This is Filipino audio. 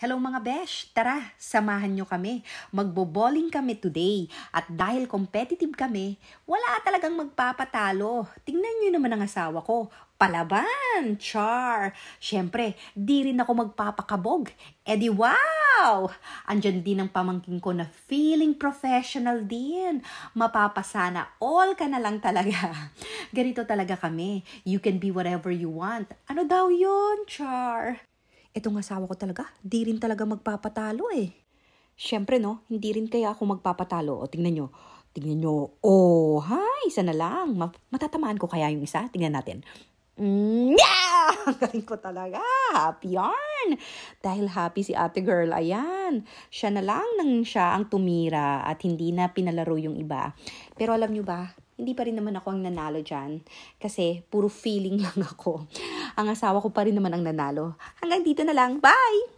Hello mga besh! Tara, samahan nyo kami. Magbo-bowling kami today. At dahil competitive kami, wala talagang magpapatalo. Tingnan nyo naman ang asawa ko. Palaban! Char! Siyempre, di rin ako magpapakabog. E di wow! Andyan din ang pamangking ko na feeling professional din. Mapapasana all ka na lang talaga. Ganito talaga kami. You can be whatever you want. Ano daw yun, Char? Etong asawa ko talaga, di rin talaga magpapatalo eh. Siyempre no, hindi rin kaya ako magpapatalo. O tingnan nyo. Tingnan nyo. Oh, hi, isa na lang. Matatamaan ko kaya yung isa? Tingnan natin. Yeah! Ang galing ko talaga. Happy yarn. Dahil happy si ate girl, ayan. Siya na lang nang siya ang tumira at hindi na pinalaro yung iba. Pero alam nyo ba, hindi pa rin naman ako ang nanalo dyan. Kasi puro feeling lang ako. Ang asawa ko pa rin naman ang nanalo. Hanggang dito na lang. Bye!